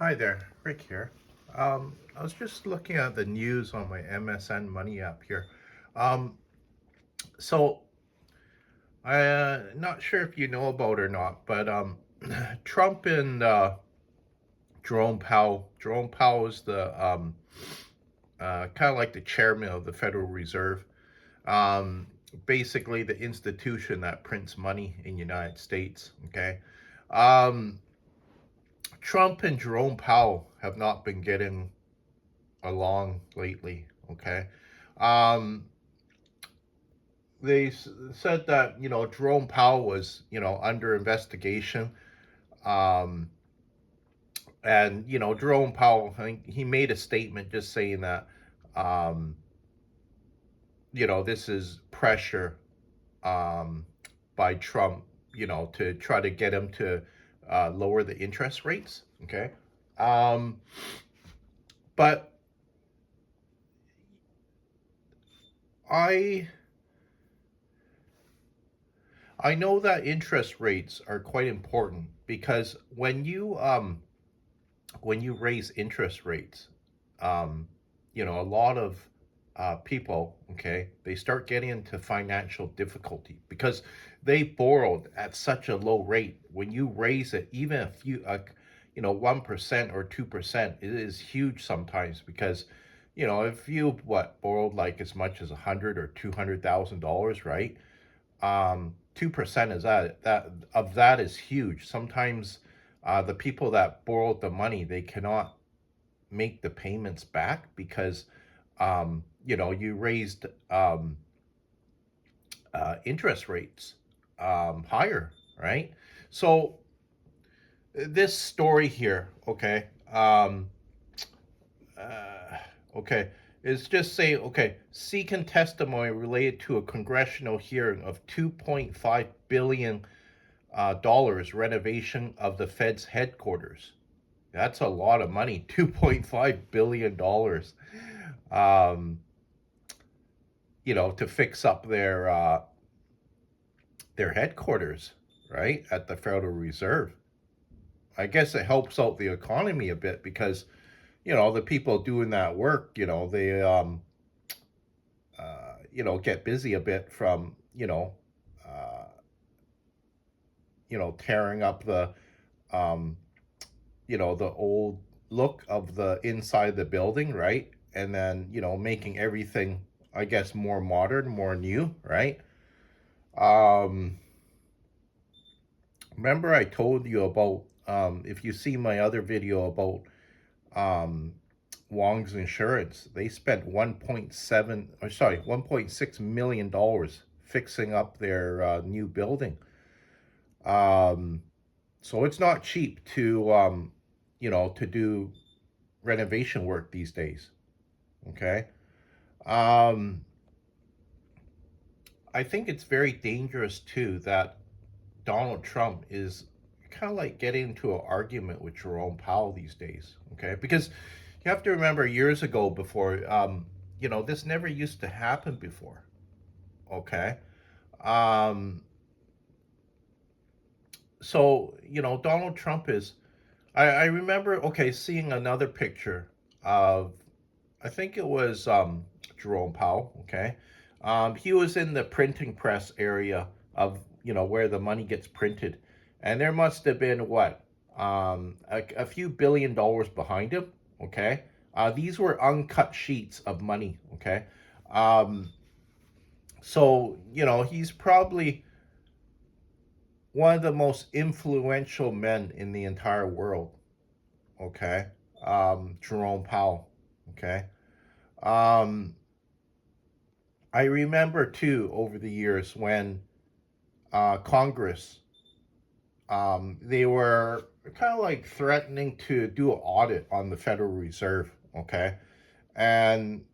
Hi there, Rick here. I was just looking at the news on my MSN Money app here. Um, so I'm not sure if you know about it or not, but Trump and Jerome Powell. Jerome Powell is the kind of like the chairman of the Federal Reserve. Um, Basically, the institution that prints money in the United States. Okay. Um, Trump and Jerome Powell have not been getting along lately. Okay. Um, they said that Jerome Powell was under investigation, um, and Jerome Powell, I think he made a statement just saying that um, this is pressure um, by Trump, to try to get him to lower the interest rates. Okay. Um, but I I know that interest rates are quite important because when you raise interest rates, um, a lot of people, okay, they start getting into financial difficulty because they borrowed at such a low rate. When you raise it, even if 1% or 2%, it is huge sometimes because if you borrowed like as much as $100,000 or $200,000, right? 2% is that is huge. Sometimes the people that borrowed the money, they cannot make the payments back because you raised interest rates higher, right? So this story here, okay, uh, okay, is just saying, okay, seeking testimony related to a congressional hearing of 2.5 billion dollars renovation of the Fed's headquarters. That's a lot of money, $2.5 billion. Um, to fix up their headquarters, right, at the Federal Reserve. I guess it helps out the economy a bit because the people doing that work, they get busy a bit from uh, tearing up um, the old look of the inside of the building, right? And then, making everything, I guess, more modern, more new, right? Um, Remember I told you about, if you see my other video about um, Wong's Insurance, they spent 1.7, or sorry, $1.6 million fixing up their new building. Um, so it's not cheap to do renovation work these days. Okay. Um, I think it's very dangerous too that Donald Trump is kind of like getting into an argument with Jerome Powell these days. Okay. Because you have to remember years ago before, this never used to happen before. Okay. Um, so, Donald Trump is, I remember, okay, seeing another picture of, I think it was Jerome Powell. Okay, he was in the printing press area of where the money gets printed, and there must have been a few $1 billion behind him. Okay, these were uncut sheets of money. Okay, um, so he's probably one of the most influential men in the entire world. Okay, Jerome Powell. Okay. Um, I remember too over the years when Congress, they were kind of like threatening to do an audit on the Federal Reserve. Okay, and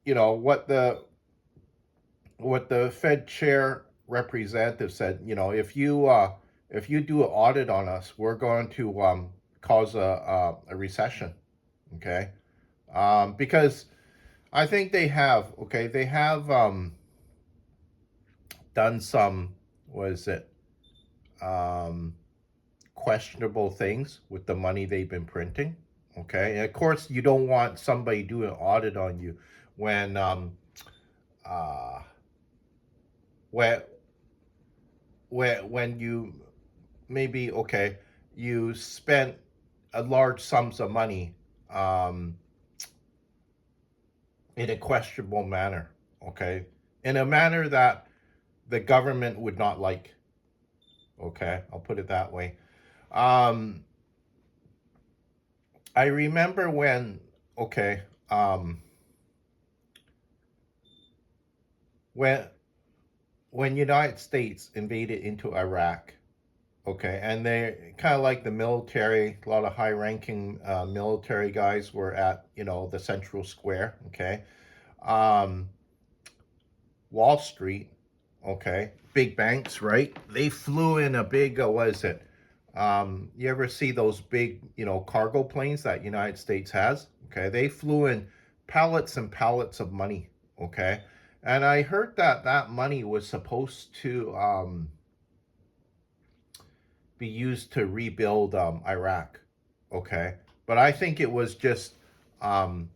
what the Fed chair representative said. If you do an audit on us, we're going to cause a recession. Okay, because I think they have. Okay, they have done some, what is it, um, questionable things with the money they've been printing. Okay, and of course you don't want somebody doing an audit on you when uh when when you maybe, okay, you spent a large sums of money um in a questionable manner. Okay, in a manner that the government would not like. Okay, I'll put it that way. um I remember when, okay, when United States invaded into Iraq, okay, and they kind of like the military, a lot of high-ranking military guys were at, the central square, okay, um, Wall Street, okay, big banks, right? They flew in a big, what is it? You ever see those big, cargo planes that United States has? Okay, they flew in pallets and pallets of money. Okay, and I heard that that money was supposed to be used to rebuild Iraq. Okay, but I think it was just um,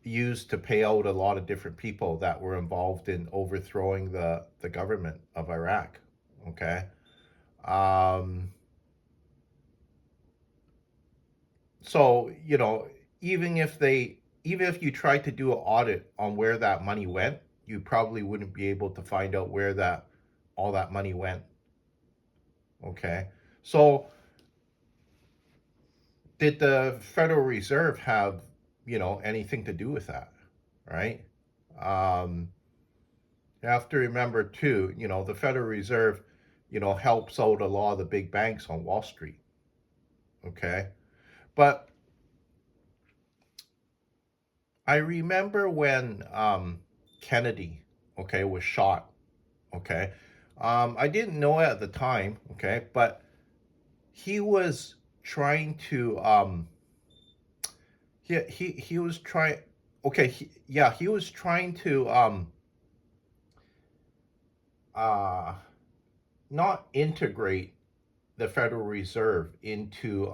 used to pay out a lot of different people that were involved in overthrowing the government of Iraq. Okay. Um, so, even if they, even if you tried to do an audit on where that money went, you probably wouldn't be able to find out where that all that money went. Okay. So, did the Federal Reserve have, anything to do with that? Right. Um, you have to remember too, the Federal Reserve, helps out a lot of the big banks on Wall Street. Okay. But I remember when Kennedy, okay, was shot. Okay. I didn't know it at the time. Okay. But he was trying to, he was trying, okay. Yeah, he was trying to, uh, not integrate the Federal Reserve into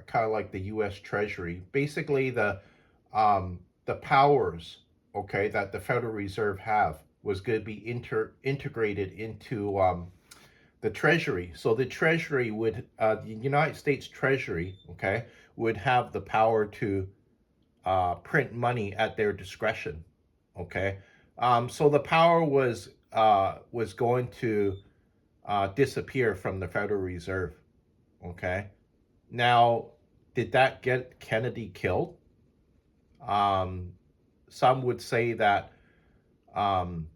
kind of like the U.S. Treasury. Basically, the powers, okay, that the Federal Reserve have was going to be integrated into the Treasury. So the Treasury would, the United States Treasury, okay, would have the power to print money at their discretion. Okay, so the power was going to disappear from the Federal Reserve. Okay, now did that get Kennedy killed? Um, some would say that um,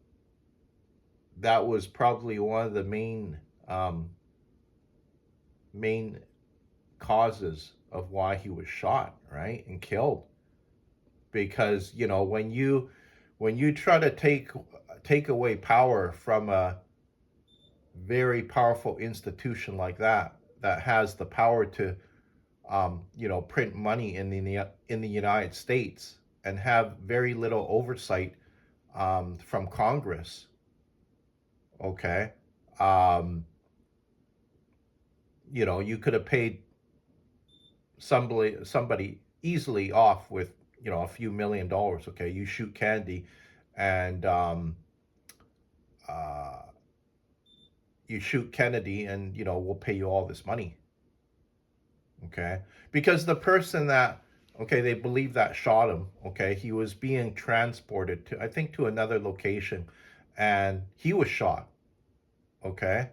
that was probably one of the main causes of why he was shot, right, and killed. Because when you try to take away power from a very powerful institution like that has the power to print money in the United States and have very little oversight from Congress. Okay, um, you could have paid somebody easily off with a few $1 million. Okay, you shoot Kennedy, and uh, and we'll pay you all this money. Okay, because the person that, okay, they believe that shot him, okay, he was being transported to, I think, to another location, and he was shot. Okay,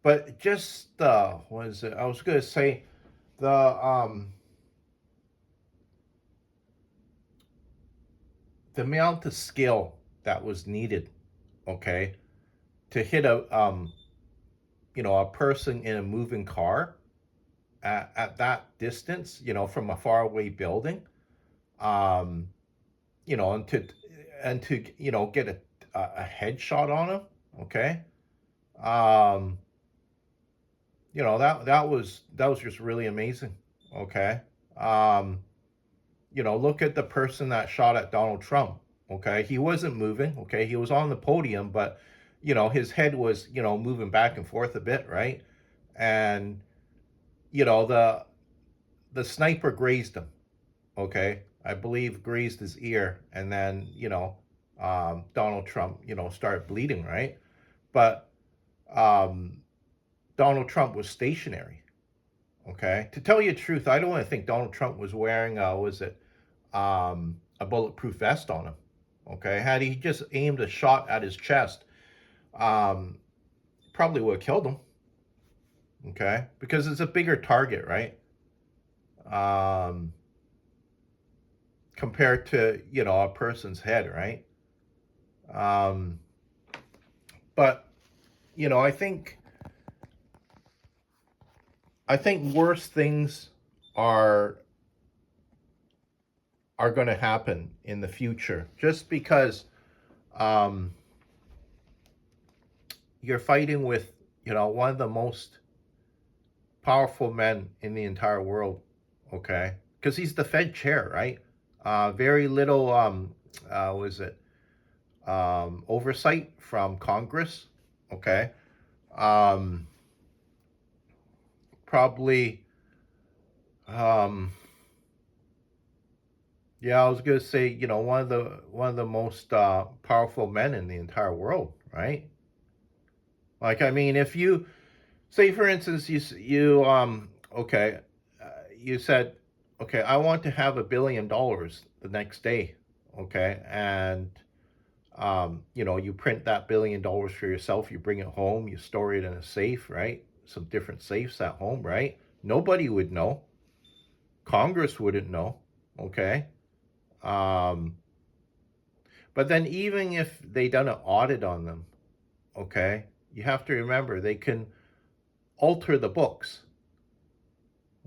but just was it, I was gonna say the the amount of skill that was needed, okay, to hit a person in a moving car at that distance, from a faraway building, um, and to get a headshot on him, okay, um, that was just really amazing, okay, um, look at the person that shot at Donald Trump, okay, he wasn't moving, okay, he was on the podium, but his head was moving back and forth a bit, right, and you know the sniper grazed him. Okay, I believe grazed his ear, and then Donald Trump started bleeding, right? But um, Donald Trump was stationary. Okay, to tell you the truth, I don't want to think Donald Trump was wearing a bulletproof vest on him. Okay, had he just aimed a shot at his chest, um, probably would have killed him. Okay, because it's a bigger target, right? Um, Compared to a person's head, right? Um, but I think worse things are going to happen in the future, just because um, you're fighting with one of the most powerful men in the entire world. Okay, because he's the Fed chair, right? Very little was it oversight from Congress. Okay, um, probably um, yeah, I was gonna say, one of the most powerful men in the entire world, right? Like, I mean, if you say, for instance, okay, you said, okay, I want to have $1 billion the next day, okay, and you print that $1 billion for yourself, you bring it home, you store it in a safe, right? Some different safes at home, right? Nobody would know. Congress wouldn't know, okay? Um, but then even if they done an audit on them, okay, you have to remember they can alter the books,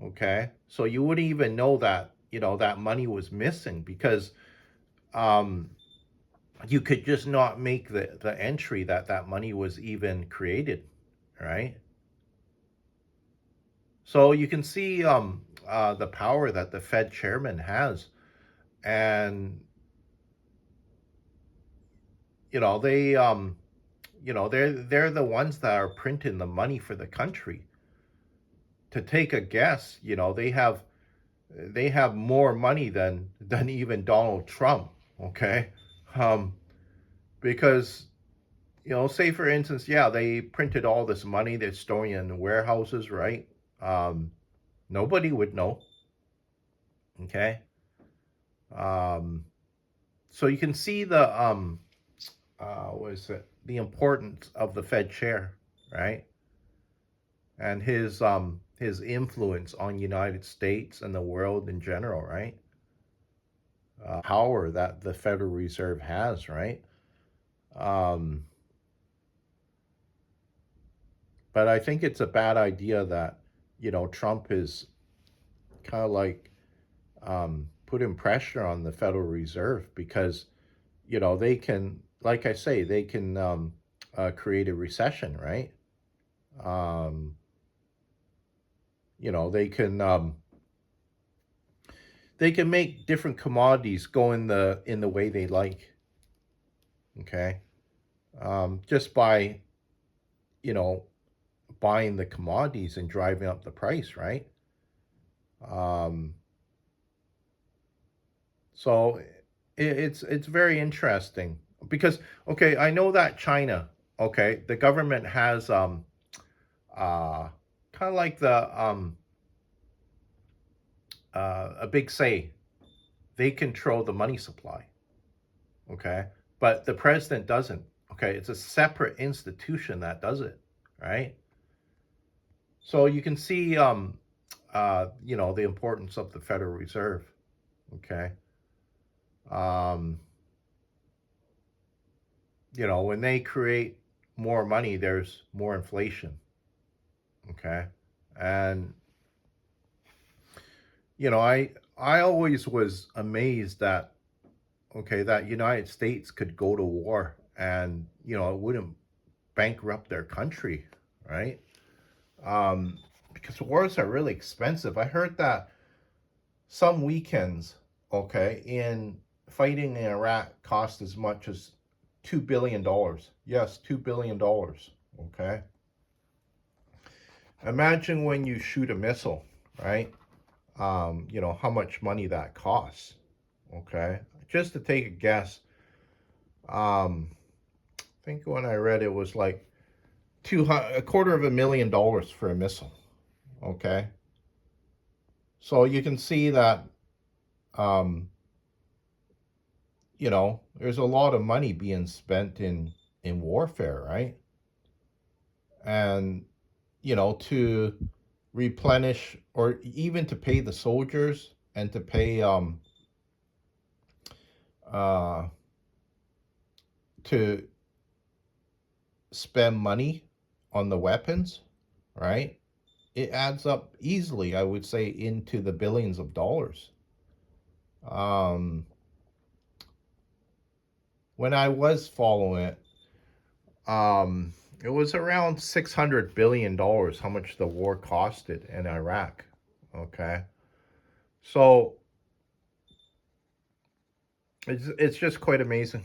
okay? So you wouldn't even know that, that money was missing because um, you could just not make the entry that that money was even created, right? So you can see the power that the Fed chairman has, and they they're the ones that are printing the money for the country. To take a guess, they have more money than even Donald Trump. Okay, um, because say for instance, yeah, they printed all this money, they're storing it in warehouses, right? Um, Nobody would know. Okay, um, so you can see what is it? The importance of the Fed chair, right? And his influence on United States and the world in general, right? Power that the Federal Reserve has, right? Um, but I think it's a bad idea that Trump is kind of like putting pressure on the Federal Reserve because they can, like I say, they can create a recession, right? Um, they can make different commodities go in the way they like. Okay, just by you know buying the commodities and driving up the price, right? Um, so it's very interesting because okay, I know that China, okay, the government has uh kind of like the a big say. They control the money supply, okay, but the president doesn't. Okay, it's a separate institution that does it, right? So you can see the importance of the Federal Reserve. Okay. Um, when they create more money, there's more inflation. Okay. And I always was amazed that that United States could go to war and it wouldn't bankrupt their country, right? Um, because wars are really expensive. I heard that some weekends, okay, in fighting in Iraq cost as much as $2 billion. Yes, $2 billion. Okay. Imagine when you shoot a missile, right? How much money that costs. Okay, just to take a guess, I think when I read it was like a $250,000 for a missile. Okay, so you can see that um, there's a lot of money being spent in warfare, right? And to replenish or even to pay the soldiers and to pay uh to spend money on the weapons, right? It adds up easily, I would say, into the billions of dollars. Um, when I was following it, it was around $600 billion how much the war costed in Iraq. Okay, so it's just quite amazing.